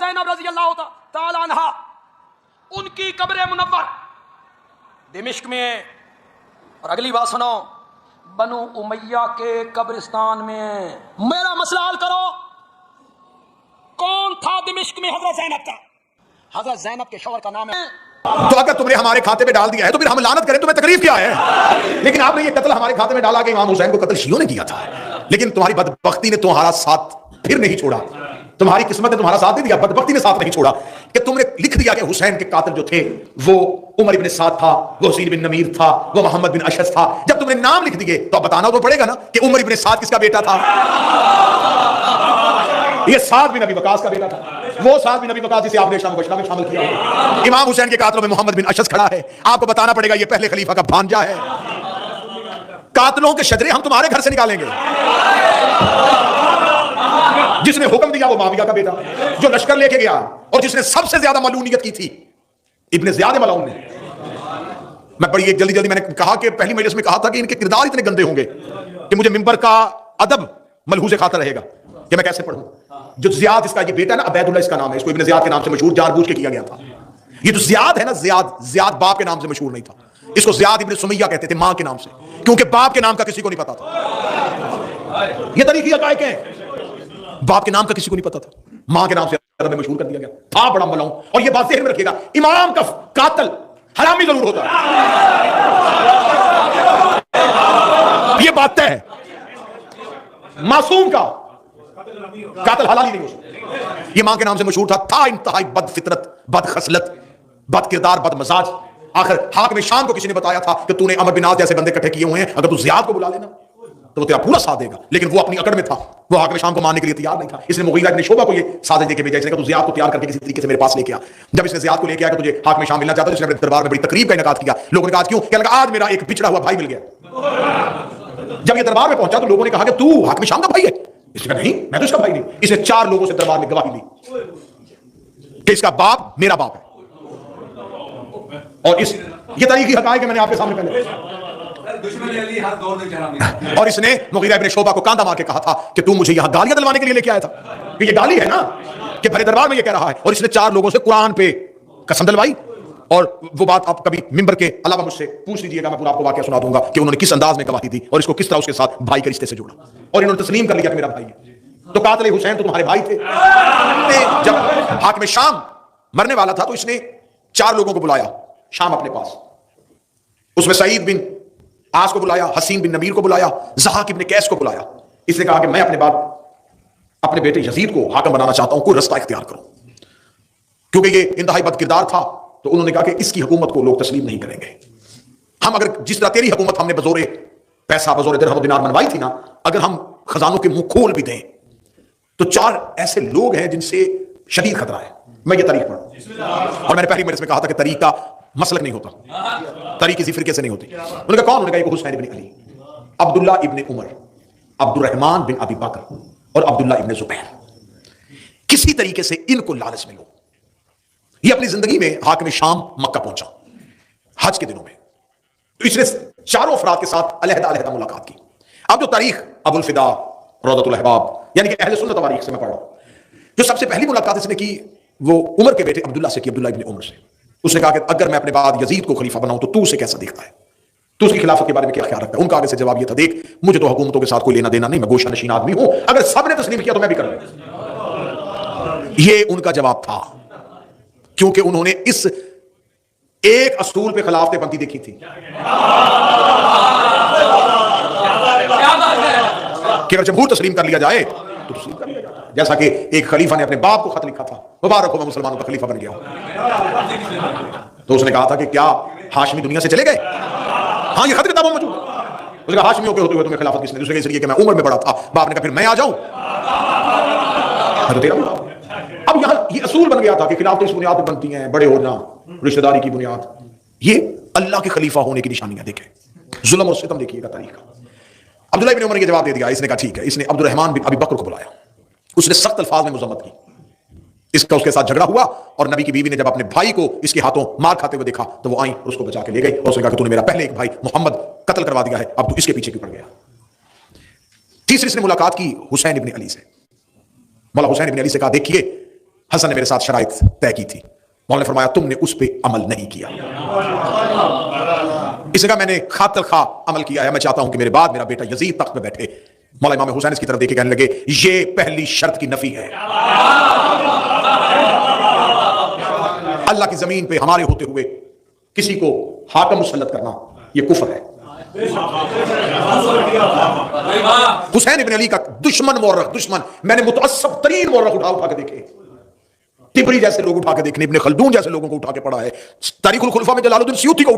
زینب رضی اللہ تعالی عنہا، ان کی قبر منور دمشق میں ہے۔ اور اگلی بات سنو، بنو امیہ کے قبرستان میں میرا مسئلہ حل کرو، کون تھا دمشق میں حضرت زینب کا؟ حضرت زینب کے شوہر کا نام ہے۔ تو اگر تم نے ہمارے کھاتے میں ڈال دیا ہے تو پھر ہم لعنت کریں، تمہیں تکلیف کیا ہے؟ لیکن آپ نے یہ قتل ہمارے کھاتے میں ڈالا کہ امام حسین کو قتل شیعوں نے کیا تھا، لیکن تمہاری بدبختی نے تمہارا ساتھ پھر نہیں چھوڑا، تمہاری قسمت نے تمہارا ساتھ نہیں دیا، بدبختی نے ساتھ نہیں چھوڑا کہ تم نے لکھ دیا کہ حسین کے قاتل جو تھے وہ عمر ابن سعد تھا، وہ حسین بن نمیر تھا، وہ محمد بن اشعث تھا۔ جب تم نے نام لکھ دیے تو اب بتانا تو پڑے گا نا کہ عمر ابن سعد کس کا بیٹا تھا؟ یہ سعد بن ابی وقاص کا بیٹا تھا، وہ سعد بن ابی وقاص جسے آپ نے شام بشرا میں شامل کیا۔ امام حسین کے قاتلوں میں محمد بن اشعث کھڑا ہے، آپ کو بتانا پڑے گا یہ پہلے خلیفہ کا بھانجا ہے۔ قاتلوں کے شجرے ہم تمہارے گھر سے نکالیں گے۔ جس نے حکم دیا وہ معاویہ کا بیٹا، جو لشکر لے کے گیا اور جس نے سب سے زیادہ ملعونیت کی تھی ابن زیاد ملعون نے۔ میں بڑی ایک جلدی میں نے کہا کہ پہلی مجلس میں کہا تھا کہ ان کے کردار اتنے گندے ہوں گے کہ مجھے منبر کا ادب ملحوظ خاطر رہے گا کہ میں کیسے پڑھوں۔ جو زیاد اس کا یہ بیٹا ہے نا، عبید اللہ اس کا نام ہے، اس کو ابن زیاد کے نام سے مشہور جان بوجھ کے کیا گیا تھا۔ یہ جو زیاد ہے نا، زیاد باپ کے نام سے مشہور نہیں تھا، اس کو زیاد ابن سمیہ کہتے تھے ماں کے نام سے، کیونکہ باپ کے نام کا کسی کو نہیں پتا تھا۔ یہ طریقی حقائق ہیں، باپ کے نام کا کسی کو نہیں پتا تھا، ماں کے نام سے عرب میں مشہور کر دیا گیا تھا، بڑا ملعون۔ اور یہ بات ذہن میں رکھیے گا، امام کا قاتل حرامی ضرور ہوتا ہے، یہ بات طے ہے، معصوم کا قاتل حلالی نہیں ہو سکتا۔ یہ ماں کے نام سے مشہور تھا انتہائی بد فطرت، بد خصلت، بد کردار، بد مزاج۔ آخر حاکم شام کو کسی نے بتایا تھا کہ تو نے عمر بن عاص جیسے بندے اکٹھے کیے ہوئے ہیں، اگر تو زیاد کو بلا لینا تو وہ تیرا پورا ساتھ دے گا، لیکن وہ اپنی اکڑ میں تھا، وہ حاکم شام کو ماننے کے لیے تیار نہیں تھا۔ اس نے مغیرہ ابن شعبہ کو یہ سازش دے کے بھیجا، اس نے کہا تو زیاد کو تیار کر کے کسی طریقے سے میرے پاس لے کے آ۔ جب اس نے زیاد کو لے کے آیا کہ تجھے حاکم شام ملنا چاہتا ہے، اس نے اپنے دربار میں بڑی تقریب کا انعقاد کیا۔ لوگوں نے کہا کیوں؟ کہنے لگا آج میرا ایک بچڑا ہوا بھائی مل گیا۔ جب یہ دربار میں پہنچا تو لوگوں نے کہا کہ تو حاکم شام کا بھائی ہے؟ اس نے کہا نہیں، میں تو اس کا بھائی نہیں۔ اس نے 4 لوگوں سے دربار میں گواہی لی کہ اس کا باپ میرا باپ ہے۔ اور یہ تاریخی حقائق ہے، میں نے آپ کے سامنے پہلے، اور اس نے مغیرہ ابن شعبہ کو کاندھا مار کے کہا تھا کہ تو مجھے یہاں گالیاں دلوانے کے لیے لے کے آیا تھا، کہ یہ گالی ہے نا کہ بھرے دربار میں یہ کہہ رہا ہے۔ اور اس نے 4 لوگوں سے قرآن پہ قسم دلوائی، اور وہ بات آپ کبھی ممبر کے علاوہ مجھ سے پوچھ لیجیے گا، میں پورا آپ کو واقعہ سنا دوں گا کہ انہوں نے کس انداز میں گواہی دی اور اس کو کس طرح اس کے ساتھ بھائی کے رشتے سے جوڑا، اور انہوں نے تسلیم کر لیا کہ میرا بھائی ہے۔ تو قاتل حسین تو تمہارے بھائی تھے۔ جب حاکم شام مرنے والا تھا تو اس نے 4 لوگوں کو بلایا شام اپنے پاس، اس میں سعید بن عاص کو بلایا، حسین بن نمیر کو بلایا، ضحاک ابن قیس کو بلایا۔ اس نے کہا کہ میں اپنے بعد اپنے بیٹے یزید کو حاکم بنانا چاہتا ہوں، کوئی رستہ اختیار کرو، کیونکہ یہ انتہائی بد کردار تھا۔ تو انہوں نے کہا کہ اس کی حکومت کو لوگ تسلیم نہیں کریں گے، ہم اگر جس طرح تیری حکومت ہم نے بزور پیسہ بزور درہم و دینار منوائی تھی نا، اگر ہم خزانوں کے منہ کھول بھی دیں تو 4 ایسے لوگ ہیں جن سے شدید خطرہ ہے۔ میں یہ تاریخ پڑھا، اور میں نے پہلی مجلس میں کہا تھا کہ طریق کا مسلک نہیں ہوتا، طریق کسی فرقے سے نہیں ہوتی۔ انہوں نے کہا کون؟ انہوں نے کہا ایک حسین ابن علی، عبداللہ ابن عمر، عبد الرحمن بن ابی بکر اور عبداللہ ابن زبیر۔ کسی طریقے سے ان کو لالچ میں لو۔ یہ اپنی زندگی میں حاکم شام مکہ پہنچا حج کے دنوں میں، تو اس نے 4 افراد کے ساتھ علیحدہ علیحدہ ملاقات کی۔ اب جو تاریخ ابو الفدا روضۃ الاحباب یعنی کہ اہل سنت تواریخ سے میں پڑھ رہا ہوں، جو سب سے پہلی ملاقات اس نے کی وہ عمر کے بیٹے عبداللہ سے کی، عبداللہ ابن عمر سے۔ اس نے کہا کہ اگر میں اپنے بعد یزید کو خلیفہ بناؤں تو اسے کیسا دیکھتا ہے، تو اس کی خلافت کے بارے میں کیا خیال رکھتا ہے؟ ان کا آگے سے جواب یہ تھا، دیکھ مجھے تو حکومتوں کے ساتھ کوئی لینا دینا نہیں، میں گوشہ نشین آدمی ہوں، اگر سب نے تسلیم کیا تو میں بھی کروں گا۔ یہ ان کا جواب تھا، کیونکہ انہوں نے اس ایک اصول پہ خلافت بندی دیکھی تھی کہ اگر جمہور تسلیم کر لیا جائے تو تسلیم کر لیا جائے، جیسا کہ ایک خلیفہ نے اپنے باپ کو خط لکھا تھا، مبارک ہو میں مسلمانوں کا خلیفہ بن گیا ہوں۔ تو اس نے کہا تھا کہ کیا ہاشمی دنیا سے چلے گئے؟ ہاں یہ خط کتابوں میں موجود ہے۔ اس نے کہا ہاشمیوں کے ہوتے ہوئے تمہیں خلافت کس نے؟ اس نے کہا اس لیے کہ میں عمر میں بڑا تھا، باپ نے کہا پھر میں آ جاؤں، تو تیرا بھی۔ اب یہاں یہ اصول بن گیا تھا کہ خلافت اس بنیاد پہ بنتی ہیں، بڑے ہونا، رشتہ داری کی بنیاد، یہ اللہ کے خلیفہ ہونے کی نشانیاں دیکھیں، ظلم اور ستم دیکھیے گا تاریخ کا۔ عبداللہ ابن عمر نے یہ جواب دے دیا، اس نے کہا ٹھیک ہے۔ اس نے عبد الرحمن بن ابی بکر کو بلایا، اس نے سخت الفاظ میں مذمت کی، اس کے ساتھ جھگڑا ہوا، اور نبی کی بیوی نے جب اپنے بھائی کو اس کے ہاتھوں مار کھاتے ہوئے دیکھا تو وہ آئیں اور اس کو بچا کے لے گئی، اور اس نے کہا کہ تو نے میرا پہلے ایک بھائی محمد قتل کروا دیا ہے، اب تو اس کے پیچھے کیوں پڑ گیا؟ تیسری اس نے ملاقات کی حسین ابن علی سے، مولا حسین ابن علی سے کہا دیکھیے حسن نے میرے ساتھ شرائط طے کی تھی، مولا نے فرمایا تم نے اس پہ عمل نہیں کیا. اس جگہ میں نے خاطر خواہ عمل کیا ہے. میں چاہتا ہوں کہ میرے بعد میرا بیٹا یزید تخت پہ بیٹھے. مولا امام حسین اس کی طرف دیکھ کے کہنے لگے یہ پہلی شرط کی نفی ہے. اللہ کی زمین پہ ہمارے ہوتے ہوئے کسی کو حاکم مسلط کرنا یہ کفر ہے. حسین ابن علی کا دشمن مورخ، دشمن، میں نے متعصب ترین مورخ اٹھا کے دیکھے، تبری جیسے لوگ اٹھا کے دیکھنے، ابن خلدون جیسے لوگوں کو اٹھا کے پڑھا ہے، تاریخ الخلفاء میں جلال الدین سیوطی کو